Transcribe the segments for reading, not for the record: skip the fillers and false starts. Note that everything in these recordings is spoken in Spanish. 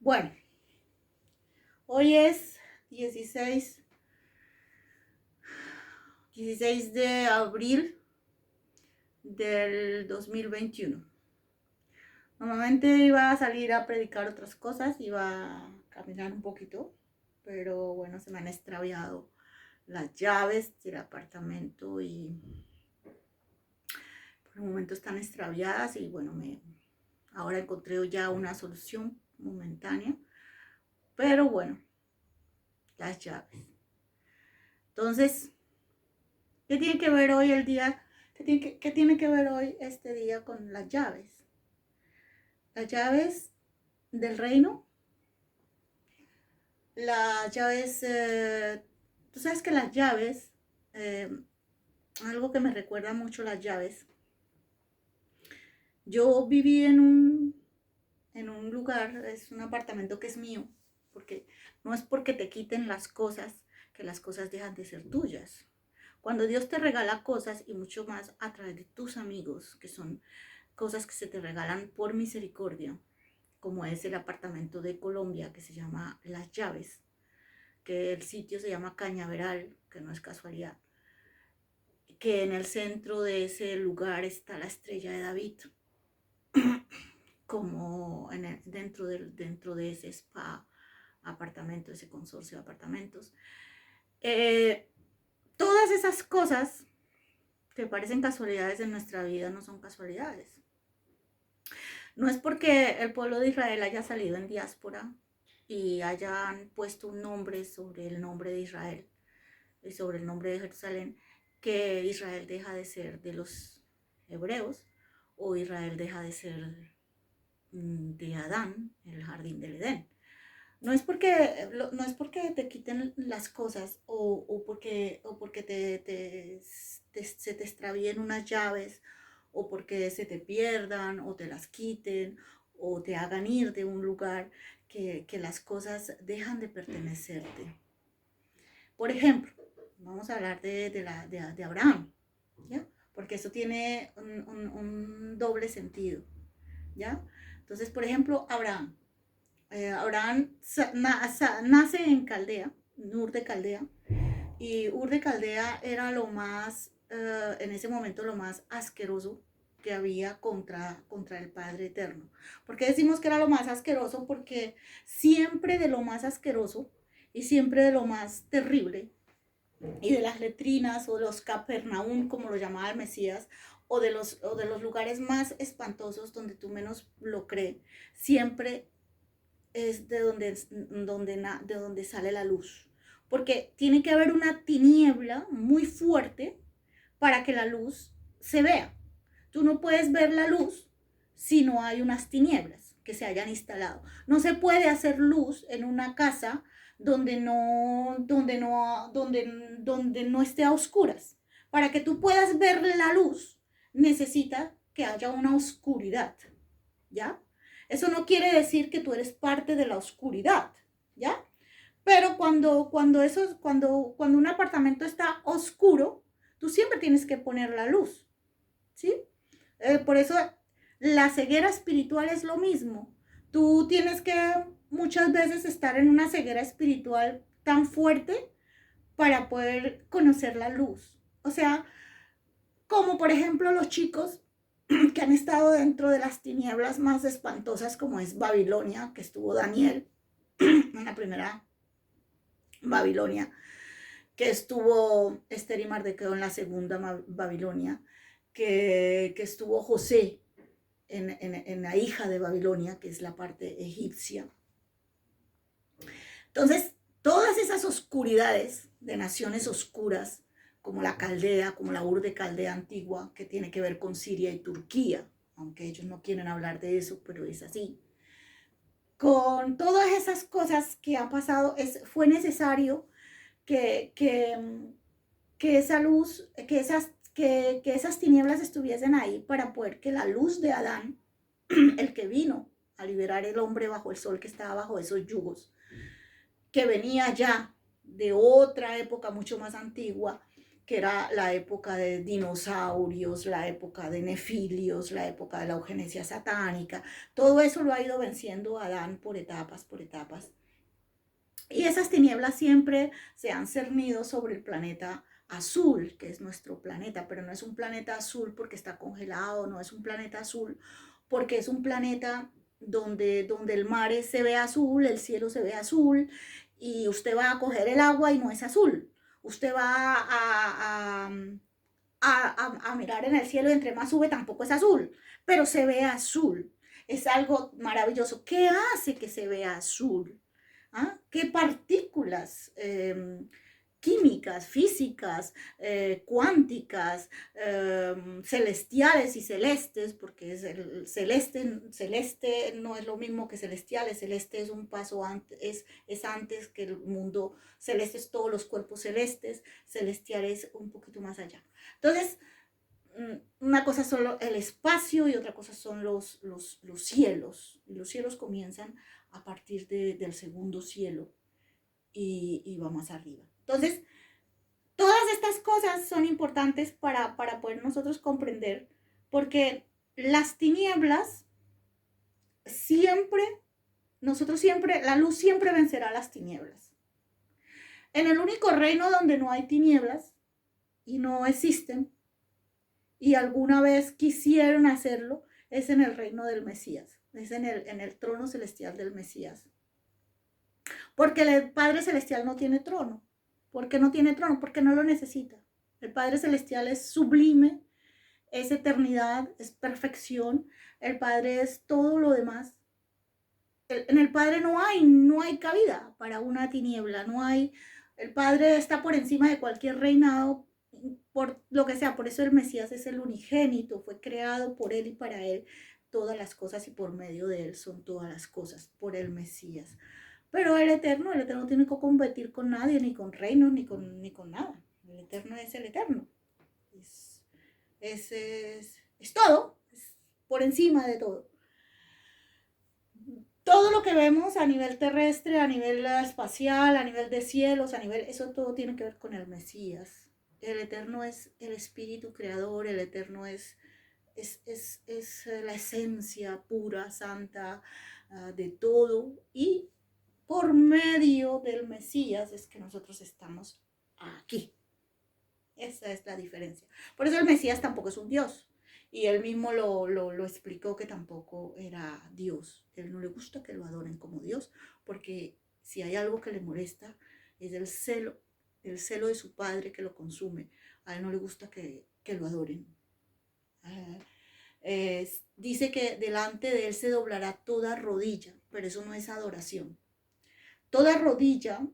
Bueno, hoy es 16 de abril del 2021. Normalmente iba a salir a predicar otras cosas, iba a caminar un poquito, pero bueno, se me han extraviado las llaves del apartamento y por el momento están extraviadas y bueno, ahora encontré ya una solución momentánea, pero bueno, las llaves. Entonces, ¿qué tiene que ver hoy el día? ¿Qué tiene que ver hoy este día con las llaves? Las llaves del reino, las llaves, tú sabes que las llaves, eh, algo que me recuerda mucho las llaves. Yo viví en un lugar, es un apartamento que es mío, porque no es porque te quiten las cosas que las cosas dejan de ser tuyas. Cuando Dios te regala cosas y mucho más a través de tus amigos, que son cosas que se te regalan por misericordia, como es el apartamento de Colombia que se llama Las Llaves, que el sitio se llama Cañaveral, que no es casualidad, que en el centro de ese lugar está la estrella de David, como dentro de ese spa apartamento, ese consorcio de apartamentos. Eh, Todas esas cosas que parecen casualidades en nuestra vida no son casualidades. No es porque el pueblo de Israel haya salido en diáspora y hayan puesto un nombre sobre el nombre de Israel y sobre el nombre de Jerusalén, que Israel deja de ser de los hebreos o Israel deja de ser de Adán, el jardín del Edén. No es porque te quiten las cosas o porque se te extravíen unas llaves o porque se te pierdan o te las quiten o te hagan ir de un lugar que las cosas dejan de pertenecerte. Por ejemplo, vamos a hablar de Abraham, ¿ya? Porque eso tiene un doble sentido, ¿ya? Entonces, por ejemplo, Abraham nace en Caldea, en Ur de Caldea, y Ur de Caldea era en ese momento, lo más asqueroso que había contra el Padre Eterno. ¿Por qué decimos que era lo más asqueroso? Porque siempre de lo más asqueroso y siempre de lo más terrible y de las letrinas o de los Capernaum, como lo llamaba el Mesías, o de los lugares más espantosos donde tú menos lo crees, siempre es de donde sale la luz. Porque tiene que haber una tiniebla muy fuerte para que la luz se vea. Tú no puedes ver la luz si no hay unas tinieblas que se hayan instalado. No se puede hacer luz en una casa donde no esté a oscuras. Para que tú puedas ver la luz, necesita que haya una oscuridad, ¿ya? Eso no quiere decir que tú eres parte de la oscuridad, ¿ya? Pero cuando un apartamento está oscuro, tú siempre tienes que poner la luz, ¿sí? Por eso la ceguera espiritual es lo mismo. Tú tienes que muchas veces estar en una ceguera espiritual tan fuerte para poder conocer la luz. O sea, como por ejemplo los chicos que han estado dentro de las tinieblas más espantosas, como es Babilonia, que estuvo Daniel en la primera Babilonia, que estuvo Esther y Mardoqueo en la segunda Babilonia, que estuvo José en la hija de Babilonia, que es la parte egipcia. Entonces, todas esas oscuridades de naciones oscuras, como la Caldea, como la Ur de Caldea antigua, que tiene que ver con Siria y Turquía, aunque ellos no quieren hablar de eso, pero es así. Con todas esas cosas que han pasado, fue necesario que esa luz, que esas tinieblas estuviesen ahí para poder que la luz de Adán, el que vino a liberar el hombre bajo el sol que estaba bajo esos yugos, que venía ya de otra época mucho más antigua, que era la época de dinosaurios, la época de nefilios, la época de la eugenesia satánica. Todo eso lo ha ido venciendo Adán por etapas, por etapas. Y esas tinieblas siempre se han cernido sobre el planeta azul, que es nuestro planeta, pero no es un planeta azul porque está congelado, no es un planeta azul porque es un planeta donde el mar se ve azul, el cielo se ve azul, y usted va a coger el agua y no es azul. Usted va a mirar en el cielo y entre más sube tampoco es azul, pero se ve azul. Es algo maravilloso. ¿Qué hace que se vea azul? ¿Ah? ¿Qué partículas químicas, físicas, cuánticas, celestiales y celestes, porque es el celeste no es lo mismo que celestial, el celeste es un paso antes, es antes que el mundo celeste, es todos los cuerpos celestes, celestial es un poquito más allá. Entonces, una cosa son el espacio y otra cosa son los cielos. Y los cielos comienzan a partir del segundo cielo y va más arriba. Entonces, todas estas cosas son importantes para poder nosotros comprender, porque las tinieblas siempre, nosotros siempre, la luz siempre vencerá las tinieblas. En el único reino donde no hay tinieblas y no existen, y alguna vez quisieron hacerlo, es en el reino del Mesías, es en el trono celestial del Mesías. Porque el Padre Celestial no tiene trono. ¿Por qué no tiene trono? Porque no lo necesita. El Padre Celestial es sublime, es eternidad, es perfección. El Padre es todo lo demás. En el Padre no hay cabida para una tiniebla, no hay. El Padre está por encima de cualquier reinado, por lo que sea. Por eso el Mesías es el unigénito, fue creado por Él y para Él todas las cosas, y por medio de Él son todas las cosas, por el Mesías. Pero el Eterno no tiene que competir con nadie, ni con reinos, ni con nada. El Eterno es el Eterno. Es todo, es por encima de todo. Todo lo que vemos a nivel terrestre, a nivel espacial, a nivel de cielos, eso todo tiene que ver con el Mesías. El Eterno es el Espíritu Creador, el Eterno es la esencia pura, santa, de todo, y por medio del Mesías es que nosotros estamos aquí. Esa es la diferencia. Por eso el Mesías tampoco es un Dios. Y él mismo lo explicó, que tampoco era Dios. A él no le gusta que lo adoren como Dios, porque si hay algo que le molesta es el celo de su padre que lo consume. A él no le gusta que lo adoren. Dice que delante de él se doblará toda rodilla, pero eso no es adoración. Toda rodilla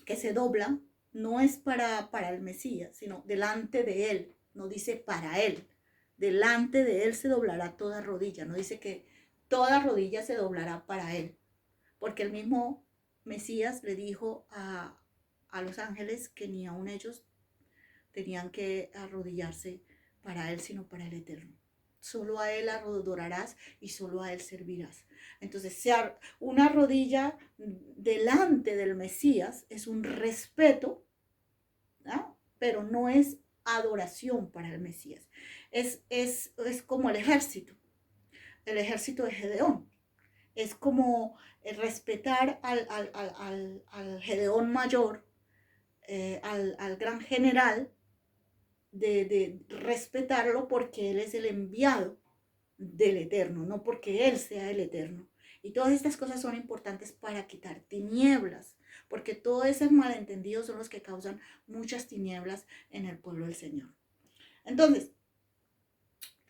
que se dobla no es para el Mesías, sino delante de él. No dice para él. Delante de él se doblará toda rodilla. No dice que toda rodilla se doblará para él. Porque el mismo Mesías le dijo a los ángeles que ni aun ellos tenían que arrodillarse para él, sino para el Eterno. Solo a él adorarás y solo a él servirás. Entonces, una rodilla delante del Mesías es un respeto, ¿no? Pero no es adoración para el Mesías. Es como el ejército de Gedeón. Es como respetar al Gedeón mayor, al gran general, de respetarlo porque él es el enviado del Eterno, no porque él sea el Eterno. Y todas estas cosas son importantes para quitar tinieblas, porque todos esos malentendidos son los que causan muchas tinieblas en el pueblo del Señor. Entonces,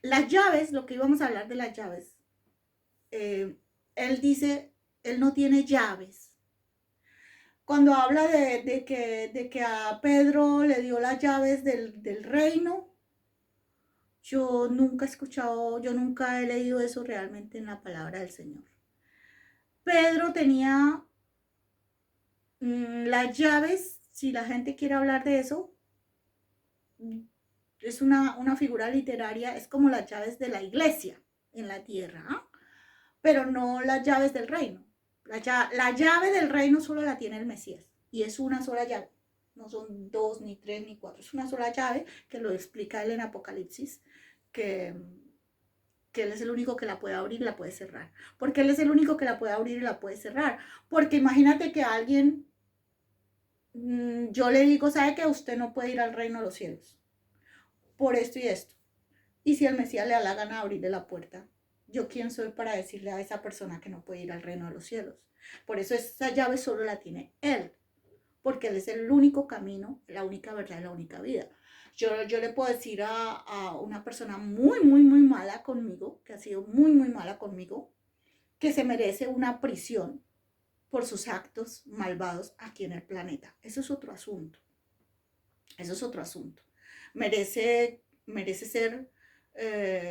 las llaves, lo que íbamos a hablar de las llaves, él dice, él no tiene llaves. Cuando habla de que a Pedro le dio las llaves del reino, yo nunca he escuchado, yo nunca he leído eso realmente en la palabra del Señor. Pedro tenía las llaves, si la gente quiere hablar de eso, es una figura literaria, es como las llaves de la iglesia en la tierra, ¿eh? Pero no las llaves del reino. La llave del reino solo la tiene el Mesías, y es una sola llave. no son dos, ni tres, ni cuatro, es una sola llave que lo explica él en Apocalipsis, que, que él es el único que la puede abrir y la puede cerrar. Porque él es el único que la puede abrir y la puede cerrar. Porque imagínate que alguien, yo le digo, ¿sabe que usted no puede ir al reino de los cielos? Por esto y esto. Y si el Mesías le da la gana de abrirle la puerta, ¿yo quién soy para decirle a esa persona que no puede ir al reino de los cielos? Por eso esa llave solo la tiene él, porque él es el único camino, la única verdad y la única vida. Yo le puedo decir a una persona muy, muy, muy mala conmigo, que ha sido muy, muy mala conmigo, que se merece una prisión por sus actos malvados aquí en el planeta. Eso es otro asunto. Eso es otro asunto. Merece ser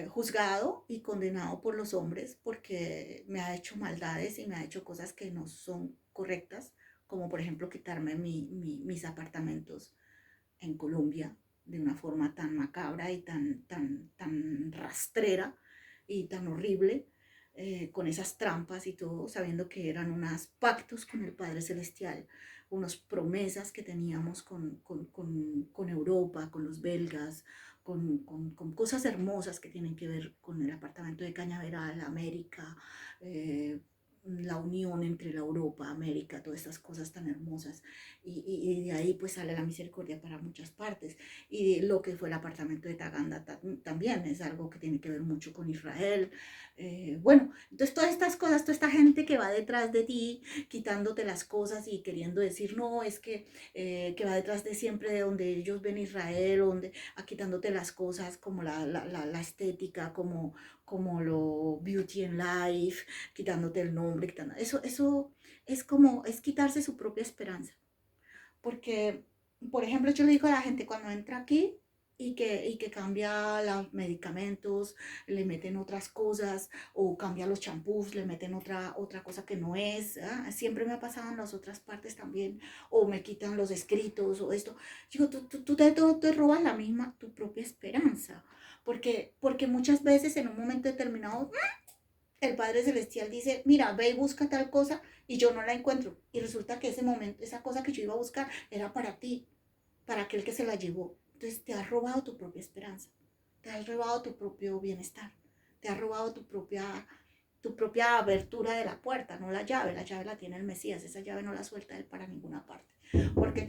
juzgado y condenado por los hombres porque me ha hecho maldades y me ha hecho cosas que no son correctas, como por ejemplo quitarme mis apartamentos en Colombia de una forma tan macabra y tan rastrera y tan horrible, con esas trampas y todo, sabiendo que eran unos pactos con el Padre Celestial, unas promesas que teníamos con Europa, con los belgas, con cosas hermosas que tienen que ver con el apartamento de Cañaveral, América, la unión entre la Europa, América, todas estas cosas tan hermosas. Y de ahí pues sale la misericordia para muchas partes. Y lo que fue el apartamento de Taganda también es algo que tiene que ver mucho con Israel. Bueno, entonces todas estas cosas, toda esta gente que va detrás de ti, quitándote las cosas y queriendo decir, no, es que va detrás de siempre de donde ellos ven Israel, donde, quitándote las cosas como la estética, como lo beauty and life, quitándote el nombre, eso es quitarse su propia esperanza. Porque, por ejemplo, yo le digo a la gente cuando entra aquí y que cambia los medicamentos, le meten otras cosas, o cambia los champús, le meten otra cosa que no es. Siempre me ha pasado en las otras partes también, o me quitan los escritos, o esto. Digo, tú te robas la misma, tu propia esperanza. Porque muchas veces en un momento determinado el Padre Celestial dice, mira, ve y busca tal cosa y yo no la encuentro. Y resulta que ese momento, esa cosa que yo iba a buscar era para ti, para aquel que se la llevó. Entonces te has robado tu propia esperanza, te has robado tu propio bienestar, te has robado tu propia abertura de la puerta, no la llave la tiene el Mesías, esa llave no la suelta él para ninguna parte. Porque